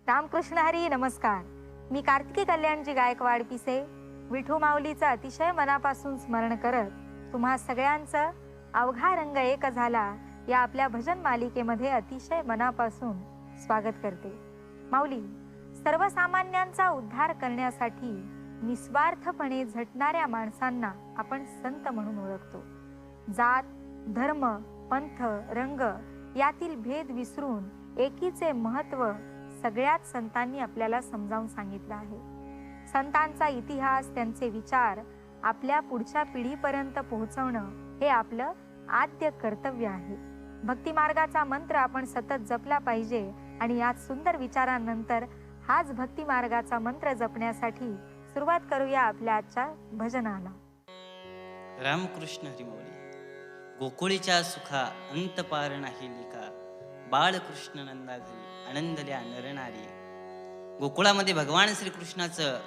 रामकृष्ण हरी नमस्कार. मी कार्तिकी कल्याणजी गायकवाड पिसे विठू माऊलीचं अतिशय मनापासून स्मरण करत तुम्हा सगळ्यांचं अवघा रंग एक झाला या आपल्या भजन मालिकेमध्ये अतिशय मनापासून स्वागत करते. माऊली सर्वसामान्यांचा उद्धार करण्यासाठी निस्वार्थपणे झटणाऱ्या माणसांना आपण संत म्हणून ओळखतो. जात, धर्म, पंथ, रंग यातील भेद विसरून एकीचे महत्त्व सगळ्याच संतांनी आपल्याला समजावून सांगितलं आहे. संतांचा इतिहास, त्यांचे विचार आपल्या पुढच्या पिढीपर्यंत पोहोचवणं हे आपलं आद्य कर्तव्य आहे. भक्ती मार्गाचा मंत्र आपण सतत जपला पाहिजे आणि याच सुंदर विचारांनंतर हाच भक्ती मार्गाचा मंत्र जपण्यासाठी सुरुवात करूया आपल्या आजच्या भजनाला. रामकृष्ण हरी माऊली. गोकुळीच्या सुखा अंत पार नाही लिका, बाळकृष्ण नंदा घरी आनंदल्या नरनारी. गोकुळामध्ये भगवान श्रीकृष्णाचं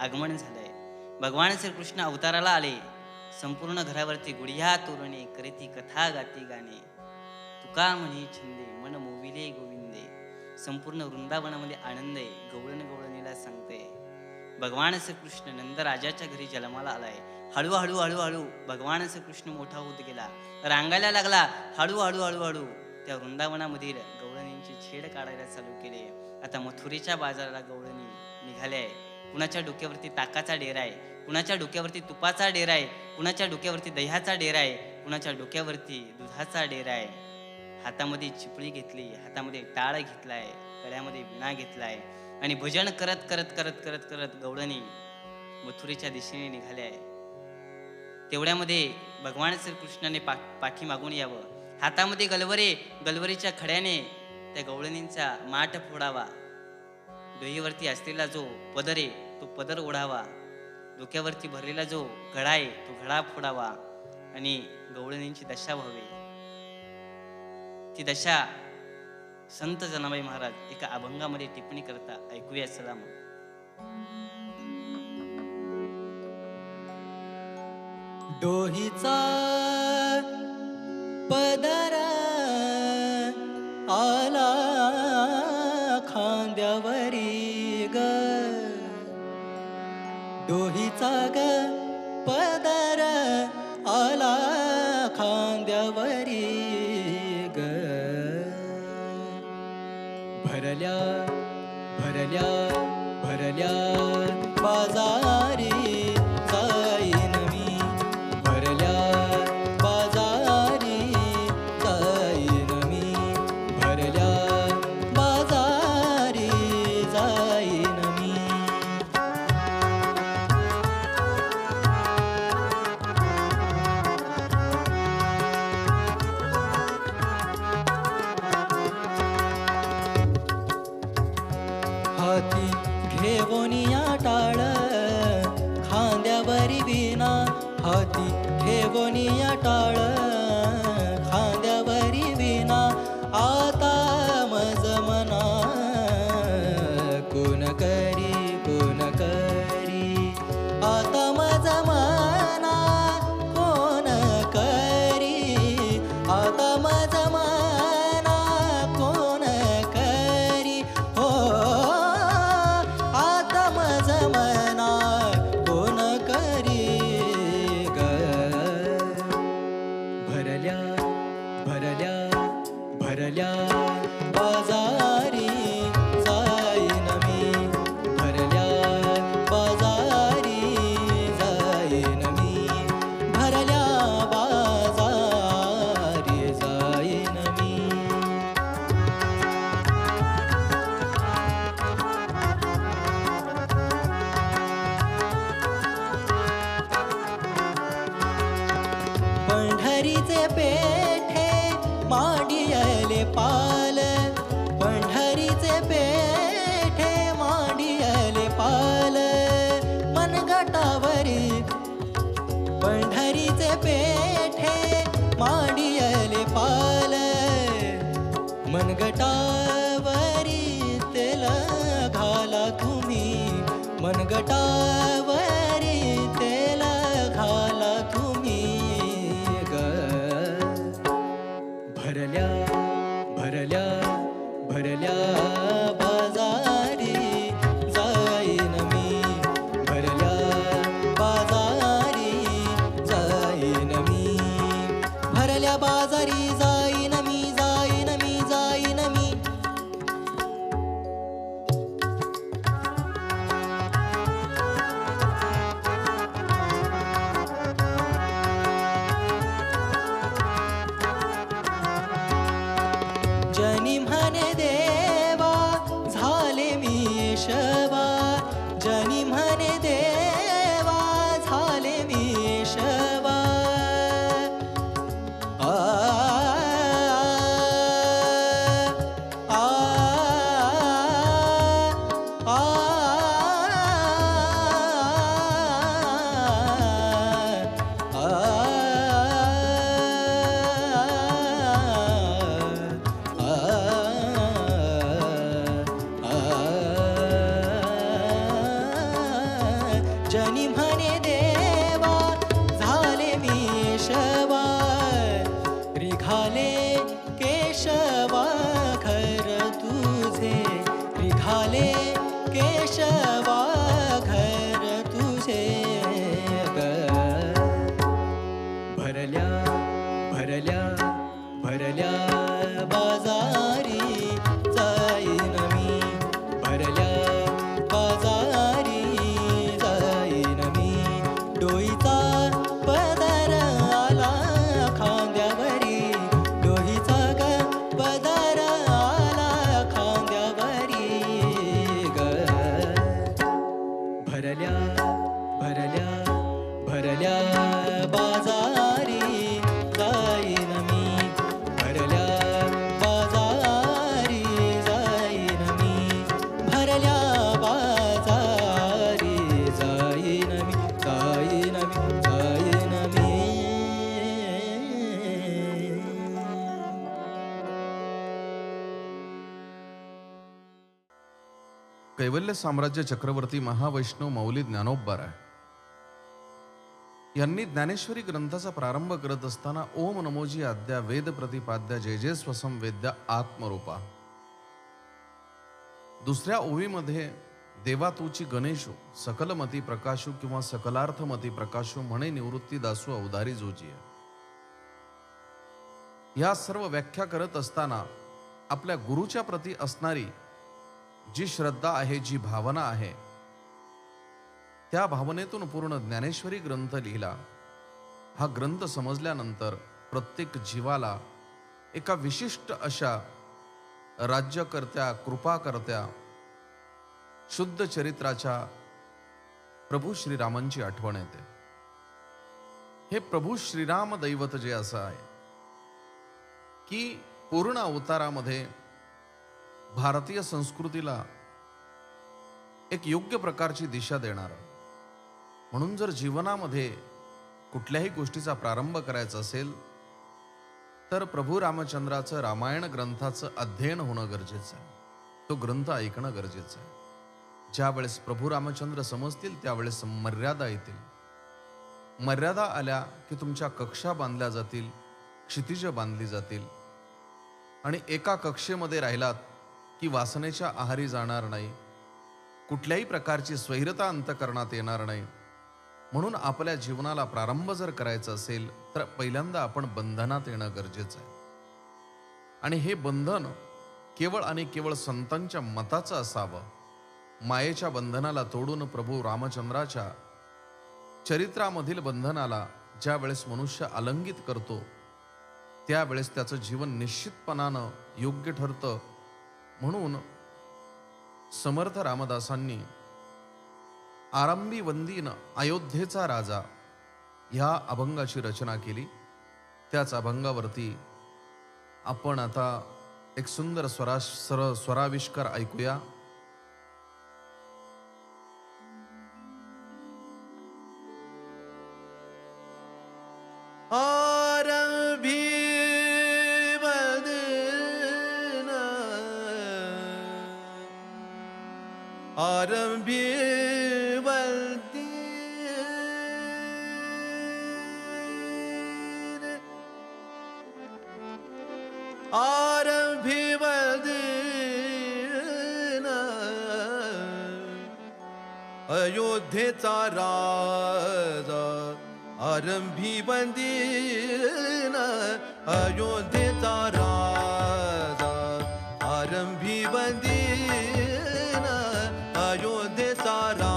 आगमन झालंय. भगवान श्रीकृष्ण अवताराला आले. संपूर्ण घरावरती गुढिया तोरणे करीती कथा गाती गाणे. तुका म्हणे छंदे मन मोविले गोविंदे. संपूर्ण वृंदावनामध्ये आनंद आहे. गवळण गवळणीला सांगते. भगवान श्रीकृष्ण नंदराजाच्या घरी जन्माला आलाय. हळूहळू हळूहळू भगवान श्रीकृष्ण मोठा होत गेला, रांगायला लागला. हळूहळू हळूहळू त्या वृंदावनामधील गवळणींची छेड काढायला चालू केले. आता मथुरेच्या बाजाराला गवळणी निघाल्या. कुणाच्या डोक्यावरती ताकाचा डेरा आहे, कुणाच्या डोक्यावरती तुपाचा डेरा आहे, कुणाच्या डोक्यावरती दह्याचा डेरा आहे, कुणाच्या डोक्यावरती दुधाचा डेरा आहे. हातामध्ये चिपळी घेतली, हातामध्ये टाळ घेतलाय, गळ्यामध्ये विणा घेतलाय आणि भजन करत करत करत करत करत गवळणी मथुरेच्या दिशेने निघाल्या. तेवढ्यामध्ये भगवान श्रीकृष्णाने पाठी मागून यावं. हातामध्ये गलवरे, गलवरीच्या खड्याने त्या गवळणींचा माठ फोडावा. डोईवरती असलेला जो पदर आहे तो पदर ओढावा. डोक्यावरती भरलेला जो घडा आहे तो घडा फोडावा आणि गवळणींची दशा व्हावी. ती दशा संत जनाबाई महाराज एका अभंगामध्ये टिप्पणी करता. ऐकूया चला मग. डोहीचा पदर आला खांद्यावरी ग. डोहीचा ग पदर आला खांद्यावरी ग. भरल्या भरल्या भरल्या बाजारी जाईन मी. भरल्या बाजारी जाईन मी. भरल्या बाजारी जाईन मी. हाती घेवोनिया टाळ खांद्यावरी विणा. हाती घेवोनिया टाळ खांद्यावरी विणा. आता मज मना कोण करी कोण करी. आता मज मना कोण करी. आता मज मना कोण करी. हो आता मज मना कोण करी ग. भरल्या भरल्या भरल्या बाजारी जाईन मी. भरल्या बाजारी जाईन मी. भरल्या बाजारी जाईन मी. पंढरीचे पेठे मांडियले पाल. पंढरीचे पेठे मांडियले पाल. मनगटावरी पंढरीचे पेठे मांडियले पाल. मनगटावरी तेल घाला तुम्ही. मनगटावरी तेल घाला तुम्ही ग. भरल्या भरल्या भरल्या बाजारी जनी म्हणे देवा झाले मी शवा रिघाले केशवा घर तुझे रिघाले केशवा घर तुझे ग भरल्या भरल्या भरल्या बाजारी जाईन मी भरल्या बाजारी जाईन मी डोईचा पदर आला खांद्यावरी डोईचा ग पदर आला खांद्यावरी ग भरल्या भरल्या भरल्या बाजारी जाईन मी भरल्या बाजारी जाईन मी भरल्या बाजारी जाईन मी जाईन मी जाईन मी कैवल्य साम्राज्य चक्रवर्ती महावैष्णव मौली ज्ञानोबराय यांनी ज्ञानेश्वरी ग्रंथाचा प्रारंभ करत असताना ओम नमोजी आद्या वेद प्रतिपाद्या जय जय स्वसं वेद्या आत्मरूपा दुसऱ्या ओवीमध्ये देवा तूची गणेशू सकलमती प्रकाशू किंवा सकलार्थमती प्रकाशू म्हणे निवृत्ती दासू अवधारी जोजी या सर्व व्याख्या करत असताना आपल्या गुरुच्या प्रती असणारी जी श्रद्धा आहे जी भावना आहे त्या भावनेतून पूर्ण ज्ञानेश्वरी ग्रंथ लिहिला हा ग्रंथ समजल्यानंतर प्रत्येक जीवाला एका विशिष्ट अशा राज्यकर्त्या कृपाकर्त्या शुद्ध चरित्राच्या प्रभू श्रीरामांची आठवण येते हे प्रभू श्रीराम दैवत जे असं आहे की पूर्ण अवतारामध्ये भारतीय संस्कृतीला एक योग्य प्रकारची दिशा देणार म्हणून जर जीवनामध्ये कुठल्याही गोष्टीचा प्रारंभ करायचा असेल तर प्रभू रामचंद्राचं रामायण ग्रंथाचं अध्ययन होणं गरजेचं आहे तो ग्रंथ ऐकणं गरजेचं आहे ज्या वेळेस प्रभू रामचंद्र समजतील त्यावेळेस मर्यादा येतील मर्यादा आल्या की तुमच्या कक्षा बांधल्या जातील क्षितिज बांधली जातील आणि एका कक्षेमध्ये राहिलात की वासनेच्या आहारी जाणार नाही कुठल्याही प्रकारची स्वैरता अंतकरणात येणार नाही म्हणून आपल्या जीवनाला प्रारंभ जर करायचा असेल तर पहिल्यांदा आपण बंधनात येणं गरजेचं आहे आणि हे बंधन केवळ आणि केवळ संतांच्या मताचं असावं मायेच्या बंधनाला तोडून प्रभू रामचंद्राच्या चरित्रामधील बंधनाला ज्या वेळेस मनुष्य आलंगित करतो त्यावेळेस त्याचं जीवन निश्चितपणानं योग्य ठरतं म्हणून समर्थ रामदासांनी आरंभी वंदीन अयोध्येचा राजा ह्या अभंगाची रचना केली त्याच अभंगावरती आपण आता एक सुंदर स्वराविष्कार ऐकूया आरंभी आरंभी वंदीन आरंभी वंदीन अयोध्येचा राजा आरंभी वंदीन अयोध्येचा राजा आरंभी वंदीन अयोध्येचा राजा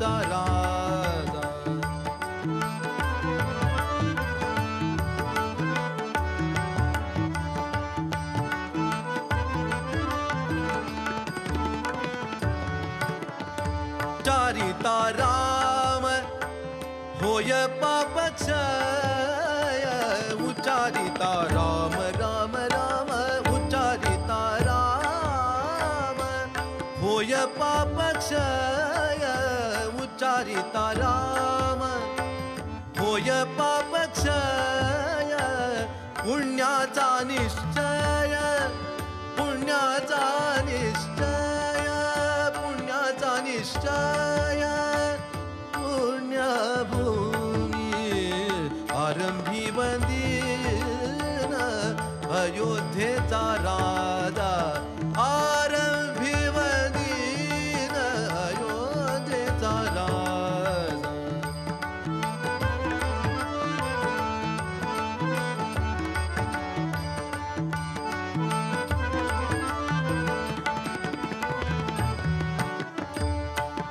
राजा चारिता राम होय पापक्षय उच्चारिता राम राम राम उच्चारिता राम होय पापक्षय उच्चारिता राम होय पापक्षय पुण्याचा निश्चय पुण्याचा निश्चय पुण्याचा निश्चय पुण्यभूमी आरंभी वंदीन अयोध्येचा राजा आरंभी वंदीन अयोध्येचा राजा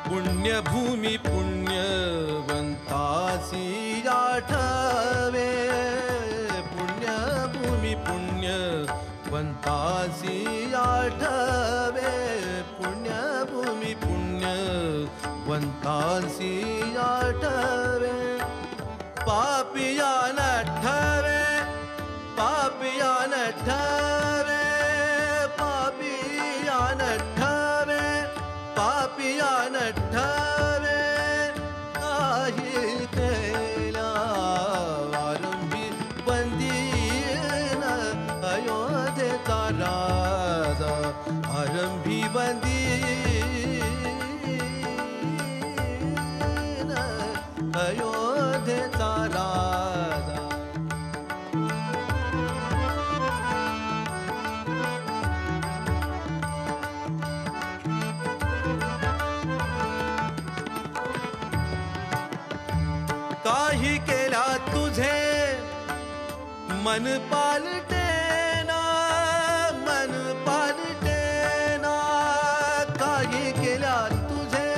पुण्यभूमी पुण्यवंतासी आठवे पुण्यभूमी पुण्यवंतासी आठवे पुण्यभूमी पुण्यवंतासी आठवे पापिया नठवे पापिया नठवे पापिया नठवे पापिया नठवे काही केला आरंभी बंदीन अयोध्येचा राजा आरंभी बंदीन अयोध्येचा राजा काही केला तुझे मन पालटेना मन पालटेना काही केला तुझे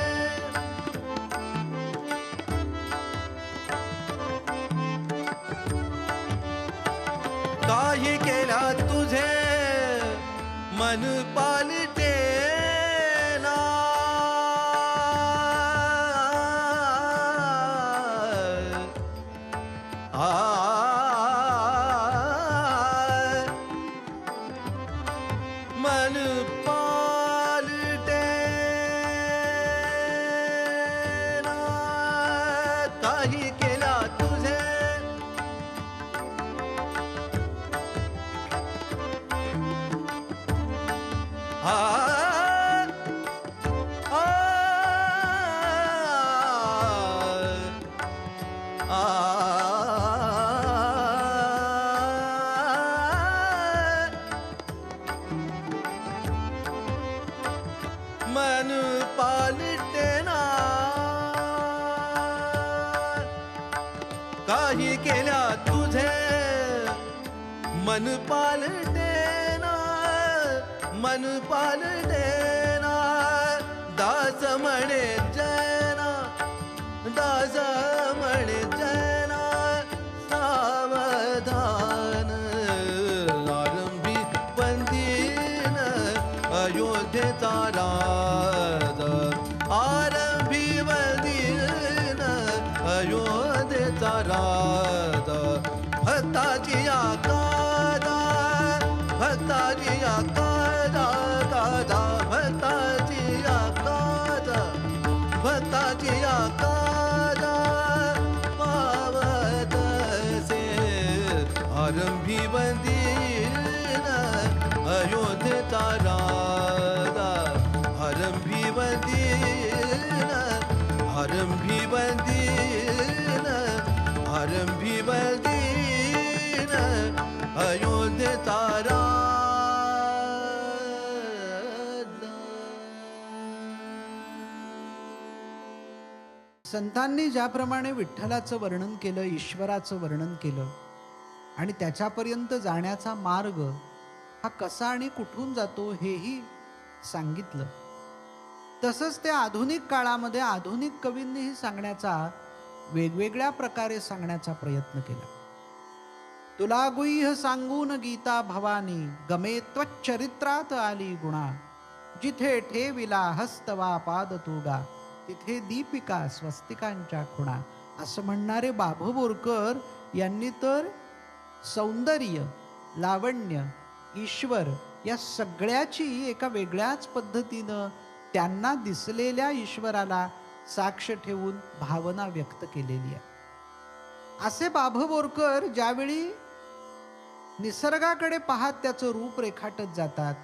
काही केला तुझे मन पालटेना मन पालटेना काही केला तुझे मन पालटेना काही केल्या तुझे मन पालटेना मन पालटेना दास म्हणे जना दास म्हणे जना सावधान आरंभी बंदीन अयोध्येचा राजा आरंभी बंदीन अयोध्येचा राजा भक्ताची आकादा भक्ताची आकादा कादा भक्ताची आकादा भक्ताची आकादा पावतसे आरंभी बंदीन अयोध्येचा राजा आरंभी बंदीन आरंभी बंदीन आरंभी बंदीन अयोध्येचा राजा संतांनी ज्याप्रमाणे विठ्ठलाचं वर्णन केलं, ईश्वराचं वर्णन केलं आणि त्याच्यापर्यंत जाण्याचा मार्ग हा कसा आणि कुठून जातो हेही सांगितलं. तसंच त्या आधुनिक काळामध्ये आधुनिक कवींनीही सांगण्याचा, वेगवेगळ्या प्रकारे सांगण्याचा प्रयत्न केला. तुला गुह्य सांगून गीता भवानी, गमे त्वच्चरित्रात आली गुणा. जिथे ठेविला हस्तवा पाद तुगा, तिथे दीपिका स्वस्तिकांच्या खुणा. असं म्हणणारे बाभू बोरकर यांनी तर सौंदर्य, लावण्य, ईश्वर या सगळ्याची एका वेगळ्याच पद्धतीनं त्यांना दिसलेल्या ईश्वराला साक्ष ठेवून भावना व्यक्त केलेली आहे. असे बाभू बोरकर ज्यावेळी निसर्गाकडे पाहत त्याचं रूप रेखाटत जातात,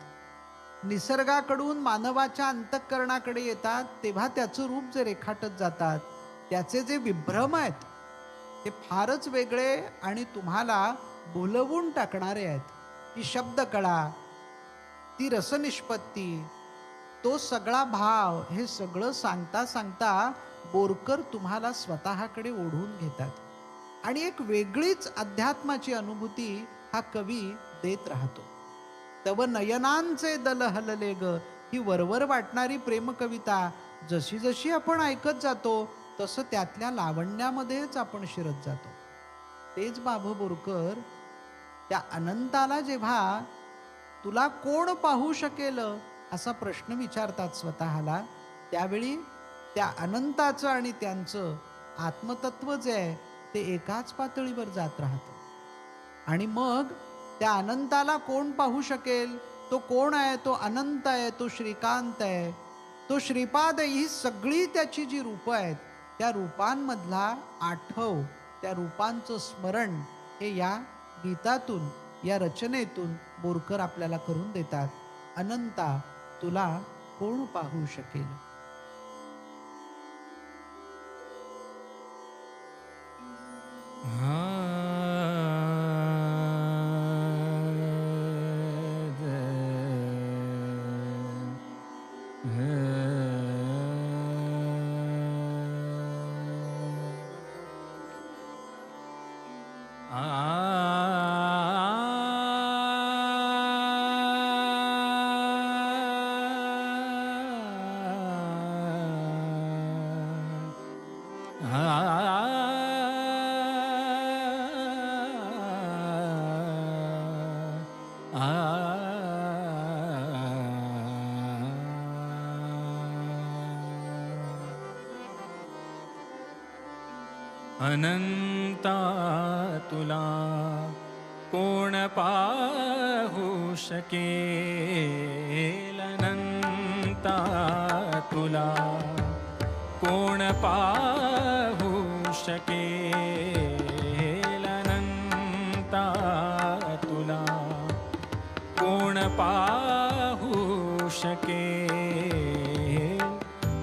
निसर्गाकडून मानवाच्या अंतःकरणाकडे येतात, तेव्हा त्याचं रूप जे रेखाटत जातात, त्याचे जे विभ्रम आहेत ते फारच वेगळे आणि तुम्हाला बोलवून टाकणारे आहेत. ती शब्दकळा, ती रसनिष्पत्ती, तो सगळा भाव, हे सगळं सांगता सांगता बोरकर तुम्हाला स्वतःकडे ओढून घेतात आणि एक वेगळीच अध्यात्माची अनुभूती हा कवी देत राहतो. तव नयनांचे दल हलले ग, ही वरवर वाटणारी प्रेम कविता जशी जशी आपण ऐकत जातो तसं त्यातल्या लावण्यामध्येच आपण शिरत जातो. तेच बाभू बोरकर त्या अनंताला जेव्हा तुला कोण पाहू शकेल असा प्रश्न विचारतात स्वतःला, त्यावेळी त्या अनंताचं आणि त्यांचं आत्मतत्व जे आहे ते एकाच पातळीवर जात राहतं. आणि मग त्या अनंताला कोण पाहू शकेल? तो कोण आहे? तो अनंत आहे, तो श्रीकांत आहे, तो श्रीपाद आहे. ही सगळी त्याची जी रूपं आहेत त्या रूपांमधला आठव, त्या रूपांचं स्मरण हे या गीतातून, या रचनेतून बोरकर आपल्याला करून देतात. अनंता तुला कोण पाहू शकेल? अनंता तुला कोण पाहू शकेल? अनंता तुला कोण पाहू शकेल? अनंता तुला कोण पाहू शकेल?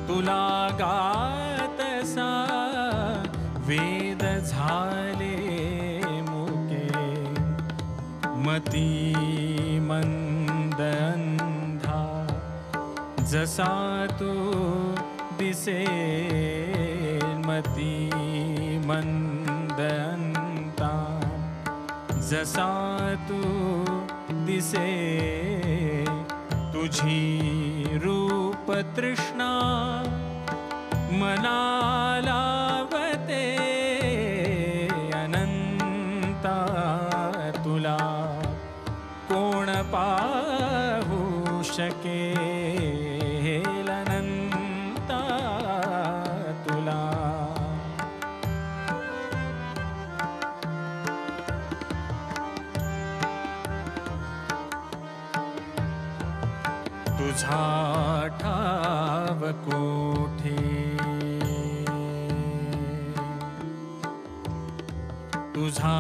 तुला गातसा वेद झाले मुके, मती मंद अंधा जसा तू दिसेल. मती मंद अंधा जसा तू दिसे. तुझी रूप तृष्णा मनाला वते. अनंता तुला कोण पाहू शकेल? अनंता तुला तुझा ठाव कोठे? तुझा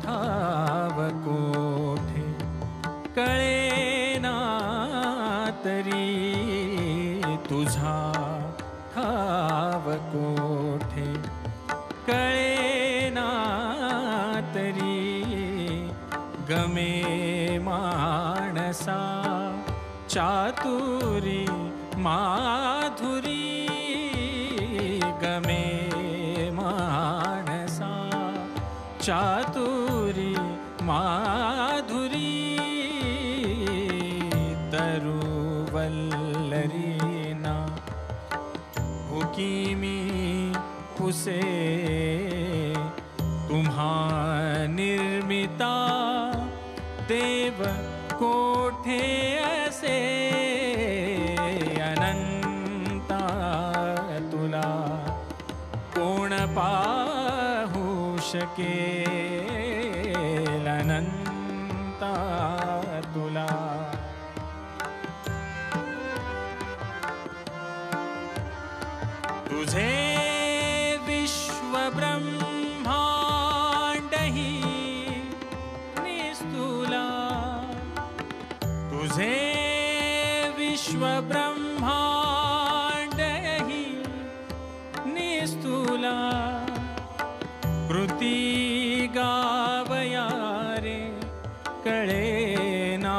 ठाव कोठे? कळेना तरी तुझा ठाव कोठे? कळेना तरी गमे माणसा चातुरी माधुरी. गमे माणसा चातुरी माधुरी. तरुवल्लरी ना की मी पुसे तुम्हा निर्मिता देव कोठे असे अनंता तुला कोण पाहू शकेल अनंता तुला तुझे विश्व ब्रह्मांड ही निस्तुला तुझे विश्व ब्रह्मांड ही निस्तुला कृती गावया रे कळे ना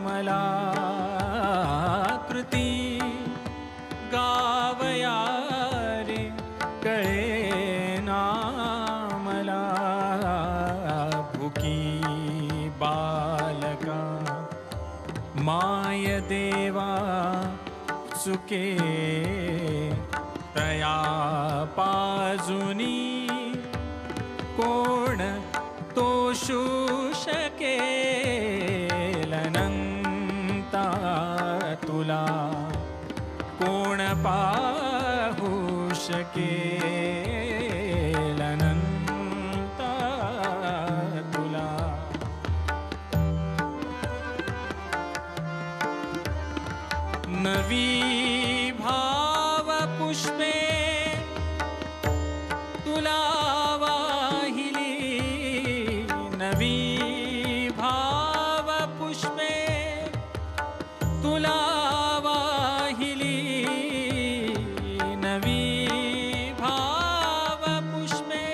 मला कृती गावया रे कळे ना मला भुकी बालका माय देवा चुके तया पाजुनी कोण तोषू शकेल अनंता तुला कोण पाहू शकेल अनंता तुला नवी भाव पुष्पे तुला वाहिली नवी भाव पुष्पे तुला वाहिली नवी भाव पुष्पे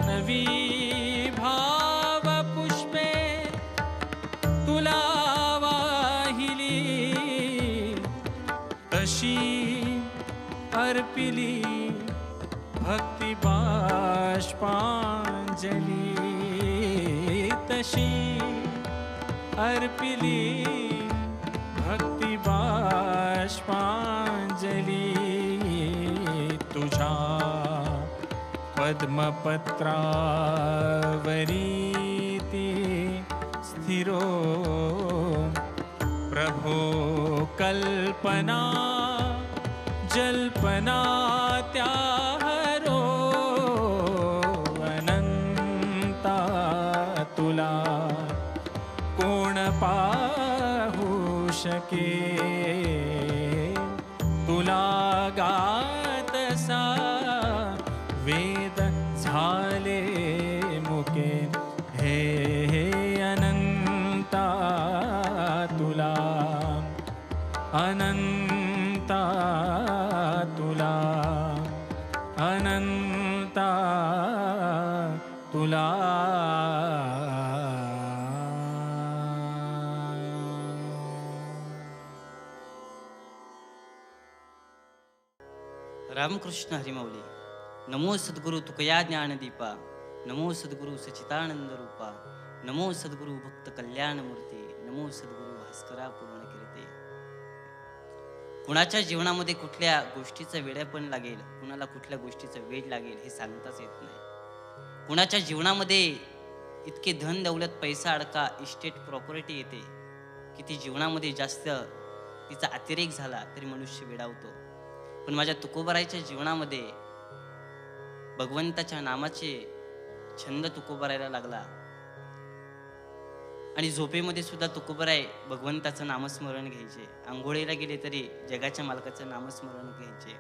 नवी भाव पुष्पे तुला वाहिली तशी अर्पिली भक्ती बाष्पांजली तशी अर्पिली भक्ती बाष्पांजली तुझा पद्मपत्रावरीती स्थिरो प्रभो कल्पना जल्पना त्याहरो अनंता तुला कोण पाहू शके तुला गातसा वेद झाले मुके हे अनंता तुला अनंता तुला अनंता तुला रामकृष्ण हरिमौली. नमो सद्गुरु तुकया ज्ञानदीपा, नमो सद्गुरु सचितानंद रूपा, नमो सद्गुरु भक्त कल्याणमूर्ती, नमो सद्गुरु भास्करा पूर्ण कीर्ती. कुणाच्या जीवनामध्ये कुठल्या गोष्टीचं वेडेपण लागेल, कुणाला कुठल्या गोष्टीचं वेड लागेल हे सांगताच येत नाही. कुणाच्या जीवनामध्ये इतके धन दौलत पैसा अडका इस्टेट प्रॉपर्टी येते की ती जीवनामध्ये जास्त तिचा अतिरेक झाला तरी मनुष्य वेडावतो. पण माझ्या तुकोबारायच्या जीवनामध्ये भगवंताच्या नामाचे छंद तुकोबारायला लागला आणि झोपेमध्ये सुद्धा तुकोबाराय भगवंताचं नामस्मरण घ्यायचे. आंघोळीला गेले तरी जगाच्या मालकाचं नामस्मरण घ्यायचे.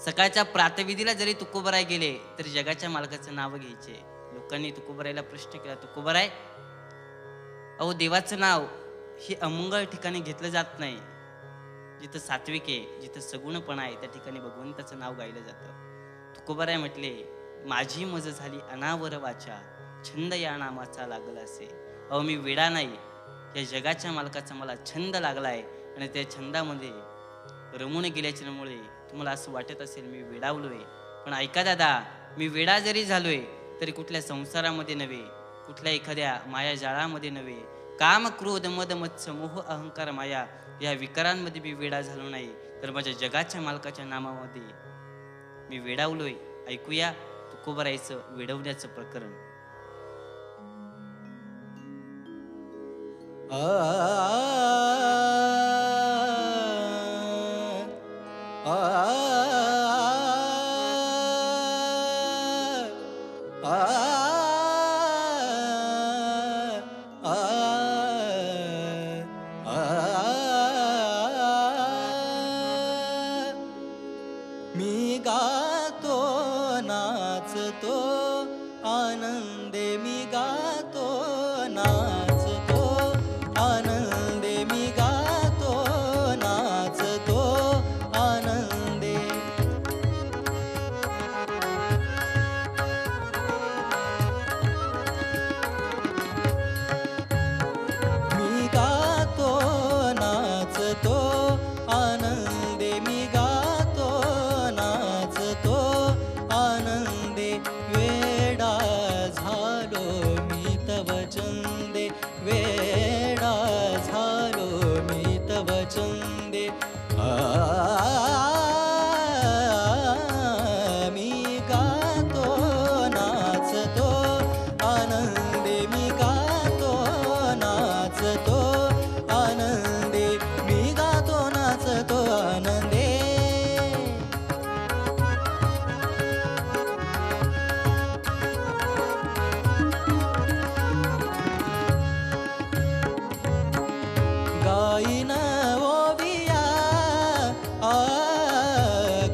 सकाळच्या प्रातविधीला जरी तुकोबाराय गेले तरी जगाच्या मालकाचं नाव घ्यायचे. लोकांनी तुकोबारायला प्रश्न केला, तुकोबाराय अहो देवाचं नाव हे अमंगळ ठिकाणी घेतलं जात नाही. जिथं सात्विक आहे, जिथं सगुणपणा आहे त्या ठिकाणी भगवंताचं नाव गायलं जातं. तुकोबाराय म्हटले, माझी मज झाली अनावर वाचा, छंद या नामाचा लागला असे. अहो मी वेडा नाही, या जगाच्या मालकाचा मला छंद लागलाय आणि त्या छंदामध्ये रमून गेल्याच्यामुळे तुम्हाला असं वाटत असेल मी वेडावलोय. पण ऐका दादा, मी वेडा जरी झालोय तरी कुठल्या संसारामध्ये नव्हे, कुठल्या एखाद्या माया जाळामध्ये नव्हे. काम, क्रोध, मद, मत्स्य, मोह, अहंकार, माया या विकारांमध्ये मी वेडा झालो नाही, तर माझ्या जगाच्या मालकाच्या नामामध्ये मी वेडावलोय. ऐकूया तुकोबारायचं वेडवण्याचं प्रकरण. मी गातो नाचतो आनंदे, मी गातो नाचतो आनंदे, मी गातो नाचतो आनंदे. मी गातो नाचतो आनंदे, मी गातो नाचतो आनंदे. वेडा झालो मी तव चंदे, वेडा झालो मी तव चंदे. मी गातो नाचतो आनंदे, मी गातो नाचतो आनंदे, मी गातो नाचतो आनंदे. गाईन ओविया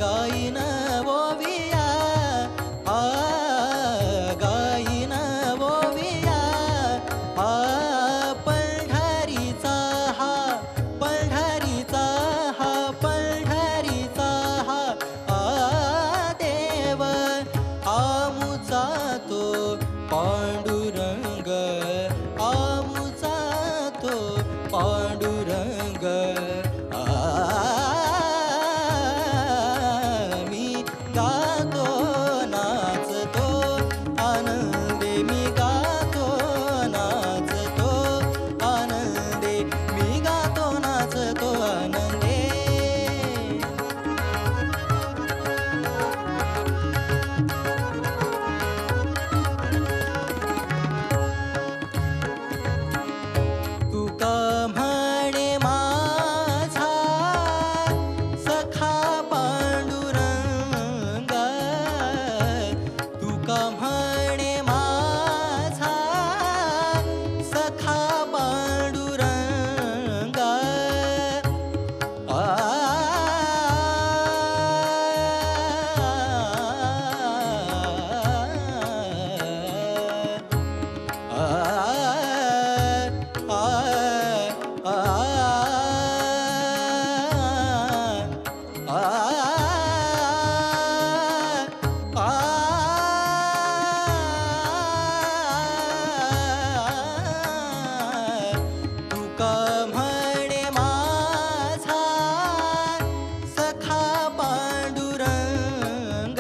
गाईन ओविया गाईन ओविया पंढरीचा हा, पंढरीचा हा, पंढरीचा हा देव आमुचा तो पांडुरंग, आमुचा तो पांडुरंग. मी गातो नाचतो आनंदे, मी गातो नाचतो आनंदे, मी गातो नाचतो आनंदे. तुका म्हणे माझा सखा पांडुरंग, तुका म्हणे माझा सखा पांडुरंग. तुका म्हणे माझा सखा पांडुरंग,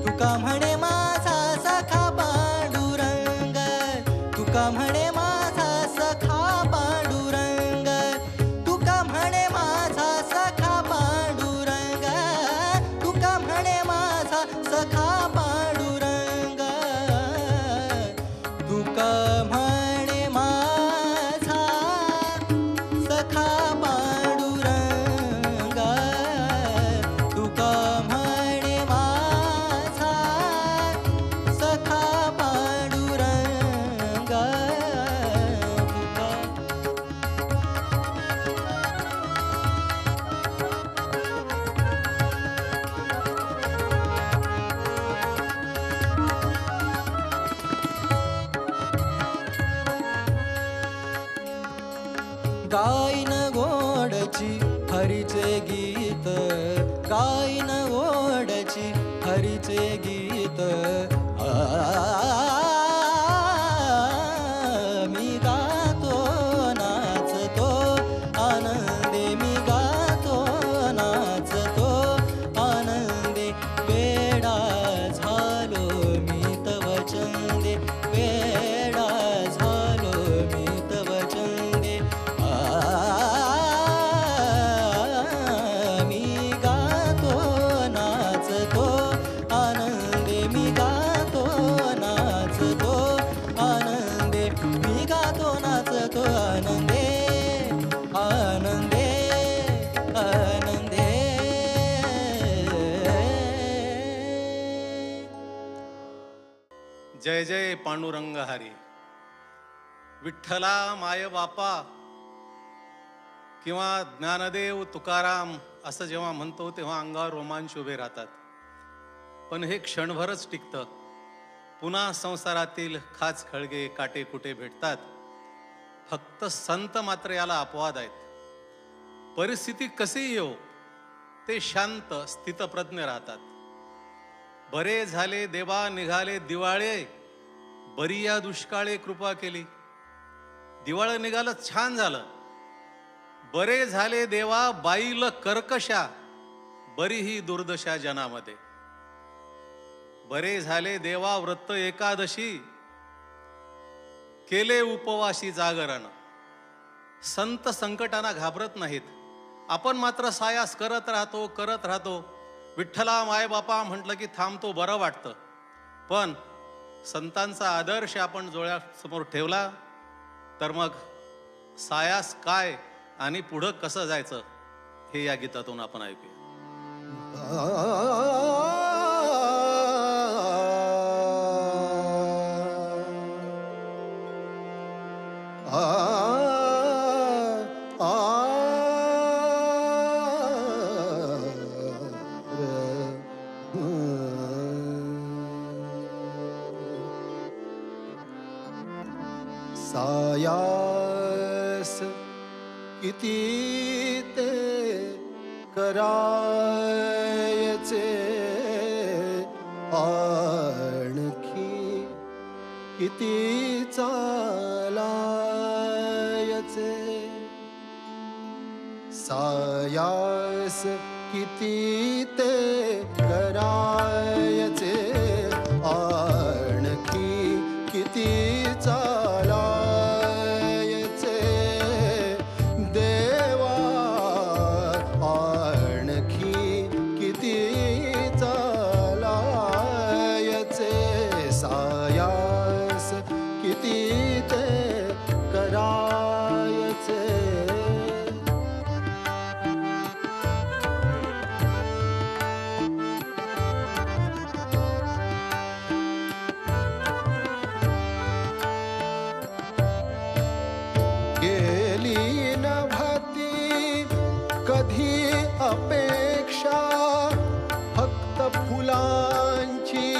तुका म्हणे माझा सखा पांडुरंग, तुका म्हणे माझा सखा पांडुरंग, तुका म्हणे माझा सखा पांडुरंग, तुका म्हणे माझा सखा पांडुरंग. तुका म्हणे माझा सखा पांडुरंग, तुका म्हणे माझा सखा पांडुरंग. तुका गाईन गोडची हरीचे गीत, गाईन गोडची हरीचे गीत. मी गातो नाचतो आनंद जय जय पांडुरंग हरी. विठ्ठला माय बापा किंवा ज्ञानदेव तुकाराम असं जेव्हा म्हणतो तेव्हा अंगावर रोमांच उभे राहतात. पण हे क्षणभरच टिकतं. पुन्हा संसारातील खाच खळगे काटे कुटे भेटतात. फक्त संत मात्र याला अपवाद आहेत. परिस्थिती कशी येऊ ते शांत स्थितप्रज्ञ राहतात. बरे झाले देवा निघाले दिवाळे, बरी या दुष्काळे कृपा केली. दिवाळं निघालं छान झालं. बरे झाले देवा बाईल कर्कशा, बरी ही दुर्दशा जनामध्ये. बरे झाले देवा व्रत एकादशी, केले उपवासी जागरण. संत संकटांना घाबरत नाहीत. आपण मात्र सायास करत राहतो. विठ्ठला मायबापा म्हटलं की थांबतो, बरं वाटतं. पण संतांचा आदर्श आपण डोळ्यासमोर ठेवला तर मग सायास काय आणि पुढं कसं जायचं हे या गीतातून आपण ऐकूया. सायास किती ते करायचे, आणखी किती चालायचे. सायास किती ते करायचे, आणखी किती चालायचे. देवा आणखी किती चालायचे. सायास किती ते करायचे. गेली नभती कधी अपेक्षा, फक्त फुलांची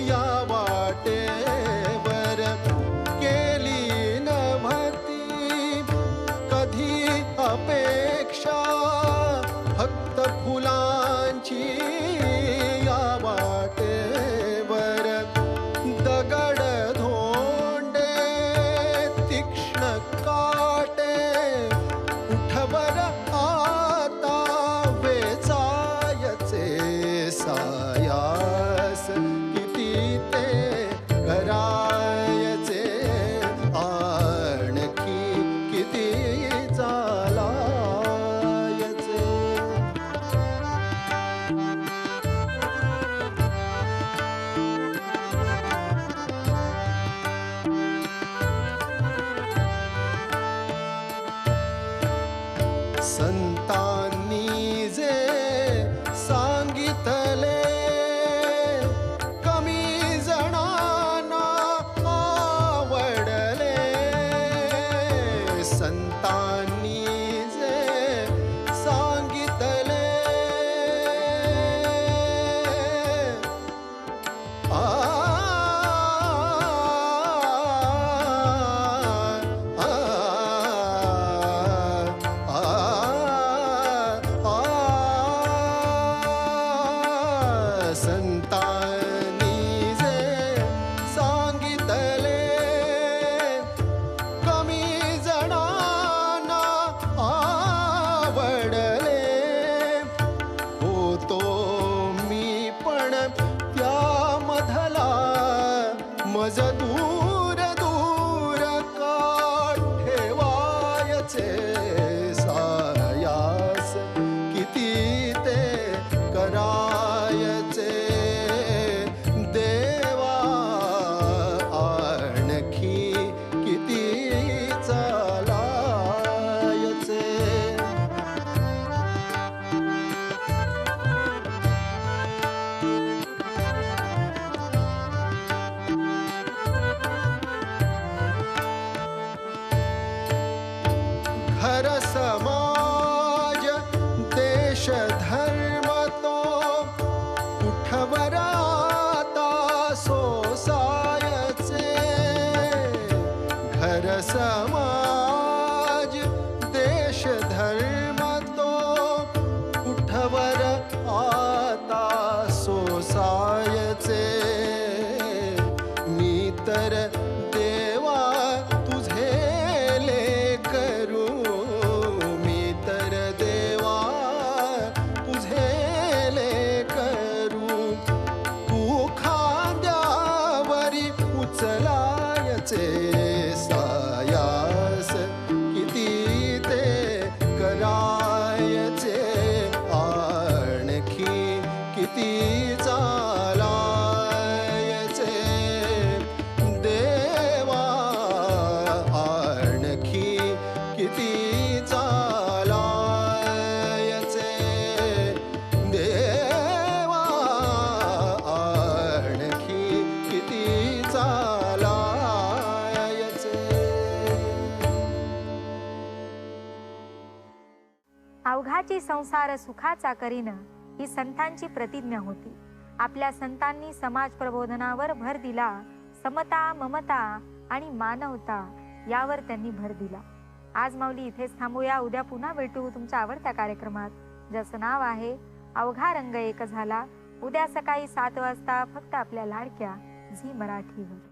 या वाटेवर. गेली नभती कधी अपेक्षा, फक्त फुलांची या वाटेवर. दगड धोंडे तीक्ष्ण काटे, उठवर आता वेचायचे. साया किती चालायचे देवा आणखी किती चालायचे देवा आणखी किती चालायचे. अवघाची संसार सुखाचा करीन ही संतांची प्रतिज्ञा होती. आपल्या संतांनी समाज प्रबोधनावर भर दिला. समता, ममता आणि मानवता यावर त्यांनी भर दिला. आज माऊली इथेच थांबूया. उद्या पुन्हा भेटू तुमच्या आवडत्या कार्यक्रमात, ज्याचं नाव आहे अवघा रंग एक झाला. उद्या सकाळी 7 वाजता फक्त आपल्या लाडक्या झी मराठीवर.